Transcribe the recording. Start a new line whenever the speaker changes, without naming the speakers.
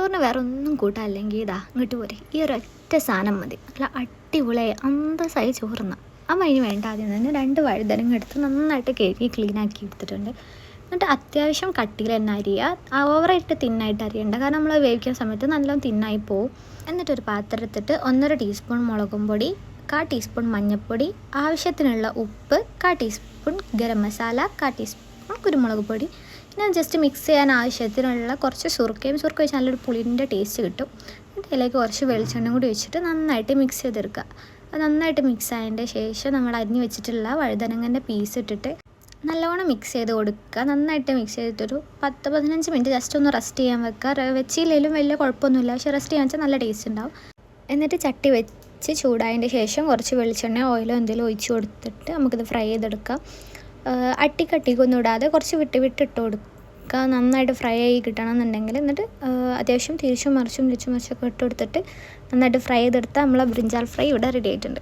ചോറിന് വേറെ ഒന്നും കൂട്ടാല്ലെങ്കിൽ ഇതാ ഇങ്ങോട്ട് പോരെ, ഈ ഒരൊറ്റ സാധനം മതി, നല്ല അടിപൊളിയായി അന്തസ്സായി ചോറുന്ന. അപ്പം അതിന് വേണ്ട ആദ്യം തന്നെ 2 വഴുതനങ്ങ എടുത്ത് നന്നായിട്ട് കഴുകി ക്ലീനാക്കി എടുത്തിട്ടുണ്ട്. എന്നിട്ട് അത്യാവശ്യം കട്ടിയിൽ തന്നെ അരിയുക, ഓവറായിട്ട് തിന്നായിട്ട് അരിയണ്ട, കാരണം നമ്മൾ വേവിക്കുന്ന സമയത്ത് നല്ലോണം തിന്നായി പോവും. എന്നിട്ടൊരു പാത്രം എടുത്തിട്ട് 1.5 ടീസ്പൂൺ മുളകും പൊടി, 1/4 ടീസ്പൂൺ മഞ്ഞൾപ്പൊടി, ആവശ്യത്തിനുള്ള ഉപ്പ്, 1/4 ടീസ്പൂൺ ഗരം മസാല, 1/4 ടീസ്പൂൺ കുരുമുളക് പൊടി. പിന്നെ ജസ്റ്റ് മിക്സ് ചെയ്യാൻ ആവശ്യത്തിനുള്ള കുറച്ച് സുർക്ക വെച്ച് നല്ലൊരു പുളിൻ്റെ ടേസ്റ്റ് കിട്ടും. എന്നിട്ട് അതിലേക്ക് കുറച്ച് വെളിച്ചെണ്ണ കൂടി വെച്ചിട്ട് നന്നായിട്ട് മിക്സ് ചെയ്തെടുക്കുക. അത് നന്നായിട്ട് മിക്സ് ആയതിൻ്റെ ശേഷം നമ്മൾ അരിഞ്ഞ് വെച്ചിട്ടുള്ള വഴുതനങ്ങൻ്റെ പീസ് ഇട്ടിട്ട് നല്ലോണം മിക്സ് ചെയ്ത് കൊടുക്കുക. നന്നായിട്ട് മിക്സ് ചെയ്തിട്ടൊരു 10-15 മിനിറ്റ് ജസ്റ്റ് ഒന്ന് റെസ്റ്റ് ചെയ്യാൻ വെക്കുക. വെച്ചില്ലെങ്കിലും വലിയ കുഴപ്പമൊന്നുമില്ല, പക്ഷേ റെസ്റ്റ് ചെയ്യാൻ വെച്ചാൽ നല്ല ടേസ്റ്റ് ഉണ്ടാവും. എന്നിട്ട് ചട്ടി വെച്ച് ചൂടായതിൻ്റെ ശേഷം കുറച്ച് വെളിച്ചെണ്ണ ഓയിലോ എന്തെങ്കിലും ഒഴിച്ച് കൊടുത്തിട്ട് നമുക്കിത് ഫ്രൈ ചെയ്തെടുക്കാം. അട്ടിക്കൊന്നും ഇടാതെ കുറച്ച് വിട്ട് ഇട്ട് കൊടുക്കുക. നന്നായിട്ട് ഫ്രൈ ആയി കിട്ടണമെന്നുണ്ടെങ്കിൽ. എന്നിട്ട് അത്യാവശ്യം തിരിച്ചും മറിച്ചൊക്കെ ഇട്ട് കൊടുത്തിട്ട് നന്നായിട്ട് ഫ്രൈ ചെയ്തെടുത്താൽ നമ്മളെ ബ്രിഞ്ചാൾ ഫ്രൈ ഇവിടെ റെഡി ആയിട്ടുണ്ട്.